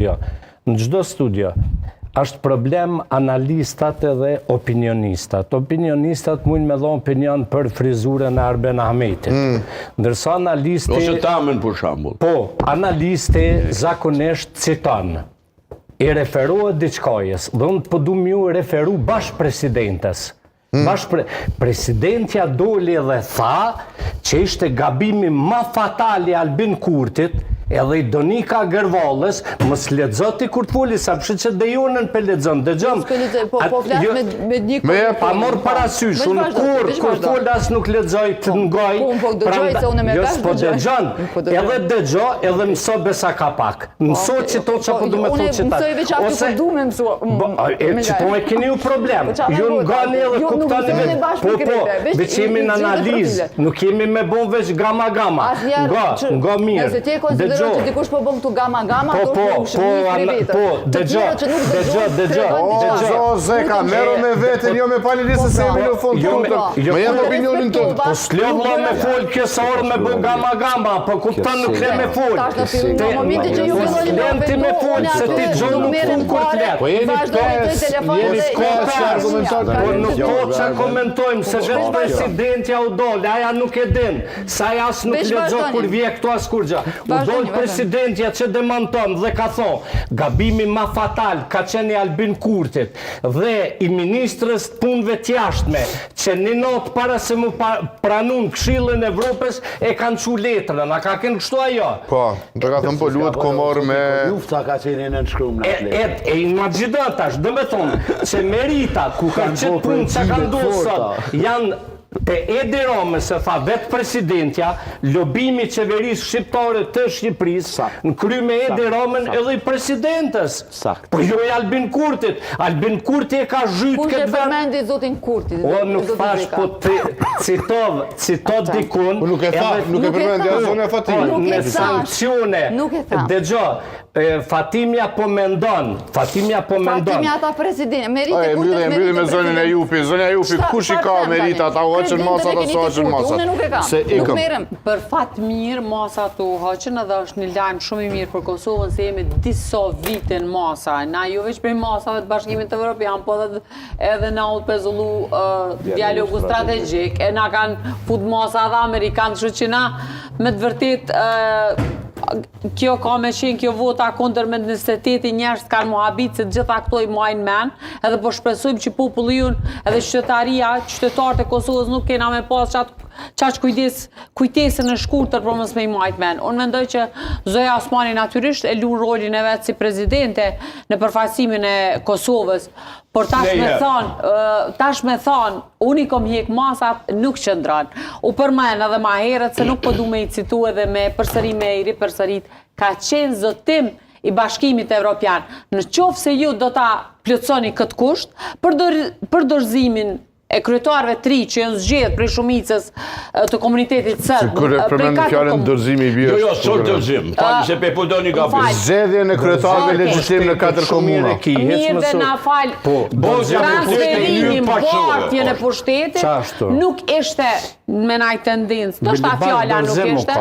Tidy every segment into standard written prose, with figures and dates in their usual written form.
Jo, në çdo studio është problem analistat edhe opinionistat. Opinionistat mund me dhonë opinion për frizurën e Arben Ahmetit. Ndërsa analisti... Ose Tamen, për shambull. Po, analisti zakonisht citon. I referohet diçkajës. Dhe unë po du mju referu bashkë presidentes. Presidentja doli dhe tha që ishte gabimi ma fatali Albin Kurtit edhe i Donika Gërvallës, mos lexoti kur të foli, sa përshë që dejonën për lexon, dëgjëm. Po flasë me një kohë. Pa morë parasysh, unë kur fol as nuk lexoj të ngoj. Po, unë po dëgjoj se unë me kash dëgjon. Edhe dëgjo, edhe mëso besa ka pak. Mëso që to që po du me thotë që ta. Unë mësoj veç aty ku du me mësua. Që po e keni ju problem. Ju ngani edhe kuptani me... Veç jemi në analizë, nuk jemi me bon veç gama. Nga mirë. Që dikush po bëm këtu gama, do është privitë. Po, dëgjo. O, Zeka, mero me vetën, jo me palinisë se jemi në fund punëtëm. Me jetë opinionin të... Po s'lodhla me folë kësa orë me bëm gama, po kuptan nuk le me folë. Në momentin që ju filloni me folë, se ti gjonë nuk fund kur të letë. Po jeni kës që argumentar. Po nuk po që komentojmë, se vetë presidentja u dole, aja nuk e din, sa jas nuk ledzo kur vje këtu as kur gjë. U dole presidentja që demanton dhe ka thonë, gabimi ma fatal ka qeni Albin Kurtit dhe i ministrës të punëve tjashtme, që një notë para se mu pranun Këshillin Evropës e kanë që letrën, a ka kënë kështu ajo? Po, të ka thëmë po luet komor me... Lufta ka qeni në nëshkrum në letrë. E imagjinon tash, dhe me thonë, që merita ku ka qëtë punë që ka ndohë sot, janë te Edi Rome, se tha vetë presidentja, lobimi qeverisë shqiptare të Shqipërisë, në kry me Edi Romen edhe i presidentës. Po jo e Albin Kurtit. Albin Kurti e ka zhytë këtë vend. Kush e përmendi zotin Kurtit? O, nuk thash, po citot dikun. Nuk e përmendi, a zonë e Fatimi. Me sankcione. Dëgjo, Fatimja po mendon. Fatimja ta president. Mbyllë me zonin e Jupi. Zonin e Jupi, kush i ka merita ta hoqën masat a së hoqën masat? Unë nuk e kam. Se ikëm. Për fat mirë, masat u hoqën edhe është një lajmë shumë i mirë për Kosovën se jemi disa vite në masa. Na ju veç për masave të Bashkimit Evropian, po edhe na u pezullu dialogu strategjik, e na kanë fut masa dhe Amerikanë, që që na me të vërtit kjo ka me qenë kjo vota kondër me 28 njerës kanë muhabit se gjitha këto i muajnë men edhe po shpresujmë që populli unë edhe qytetaria, qytetarët e Kosovës nuk kena me pas qaq kujtesën e shkurtër për mos me i muajt men. Unë mendoj që Zoja Osmani natyrisht e lu rolin e vetë si prezidente në përfaqësimin e Kosovës. Por tash me thonë, unë i kom hjek masat, nuk qëndran. U përmen edhe ma herët, se nuk po du me i citu edhe me përsëri me i ripërsërit, ka qenë zotim i Bashkimit Evropian. Në qofë se ju do ta plotësoni këtë kusht, për dorëzimin e kryetarëve tri që janë zgjedhur prej shumicës të komunitetit serb. Kur e përmend fjalën dorëzimi i bie. Jo, çfarë dorëzim? Falni se pe po doni gabim. Zgjedhjen e kryetarëve legjitim në 4 komuna. Mirë dhe na fal. Transferimin partjen e pushtetit nuk ishte me naj tendencë. Do shta fjala nuk ishte.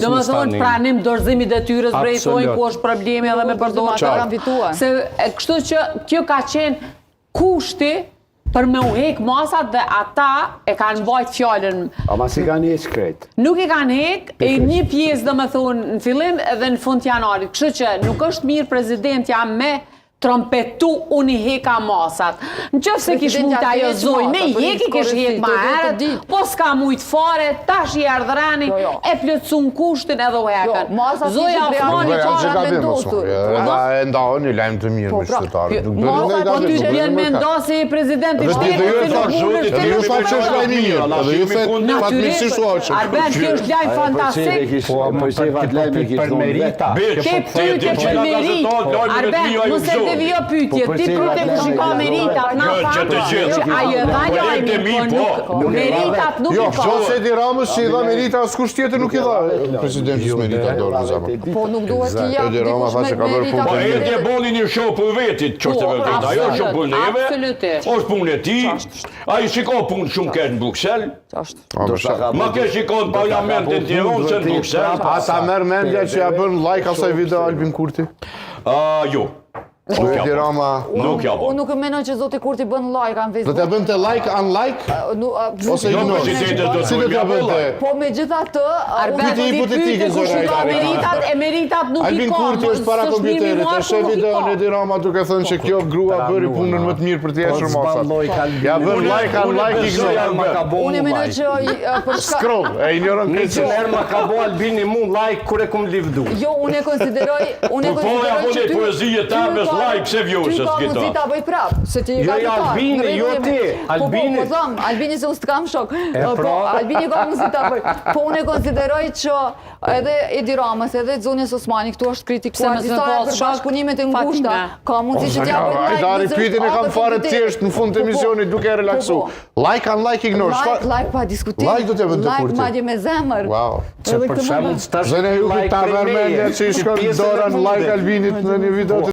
Domethënë pranim dorëzimi detyrës drejtojnë ku është problemi edhe me përdorje. Se kështu që kjo ka qenë kushti për me u hek masat dhe ata e kanë vajt fjallën. Ama si kanë hek krejt? Nuk i kanë hek, e një pjesë dhe me thunë në fillim edhe në fund janarit. Kështu që nuk është mirë prezidentja me trompetu unë i heka masat. Në qëfë se kish mujt ajo zoj, me i heki kish hek ma herët, po s'ka mujt fare, tash i ardhrani, e plëtsun kushtin edhe u heken. Zoja Osmani ka vendosur. E ndahon një lajmë të mirë me qytetarët. Po ty t'bjen me ndosi prezidenti shtetit, edhe ju fa që është lajmë mirë, edhe ju fe fatmirësisht u hoqën. Arbet, kjo është lajmë fantastik. Po se i vat lajmë kishtë në vetë. Ke pyte për merit, Arbet, mëse të vjo pytje, ti pyte kush i ka meritat, na fatë. Ajo dha lajmi, po meritat nuk i ka. Jo, që se Edi Ramës që i dha meritat, s'kush tjetër nuk i dha presidentës meritat dorë në zemër. Po nuk duhet t'i japë Edi Rama tha që ka bërë punë. Po Edi e boni një show për vetit, që është e vërtet. Ajo është shumë punë neve, është punë e ti, a i shiko punë shumë kërë në Bruxelles, ma kërë shiko në parlamentin Tiranë që në Bruxelles. Ata merë mendja që ja bën like asaj video Albin Kurti? Jo. Edi Rama. Nuk ja Unë nuk e menoj që zoti Kurti bën like në Do Facebook. t'ja bëm të like, unlike? Ose Jo, ignore? presidente, do Si do t'ja bëm të? Po me gjitha të, Pyetje hipotetike, zora. Emeritat nuk i Albin ka. Kurti është para kompjuterit, e sheh videon Edi Rama duke thënë që kjo grua bëri punën më të mirë për të hequr mosat. Ja bën like, unlike, ignore. unë e menoj që për shka... Scroll, e ignoron Një këtë. që nërë ma ka bo Albini mu like kur e kum livdu. Jo, unë e konsideroj që ty... Poezije ta me like se vjosës Ty ka këta. mundësi ta bëj prap, se ti ka Jo, Albini, jo ti. Albini. Po thëm, Albini se unë s'kam shok. Po, pra. Albini ka mundësi ta bëj. Po unë e konsideroj që edhe Edi Ramës, edhe Zonjes Osmani këtu është kritikuar Pse mos disa me pas për shok? bashkëpunimet e ngushta. Fatime. Ka mundësi që t'ja bëj like. Ajdari, pyetjen e kam fare thjesht në fund të emisionit duke e relaksu. Like, unlike, ignore. Like pa diskutim. Like do t'ja vënd të Kurti. Like madje me zemër. Wow. Që për shemull s'tash Zëne ju like ta për mërmendja meje, që i shkon pjesën e dora në like fundit. Albinit në një video të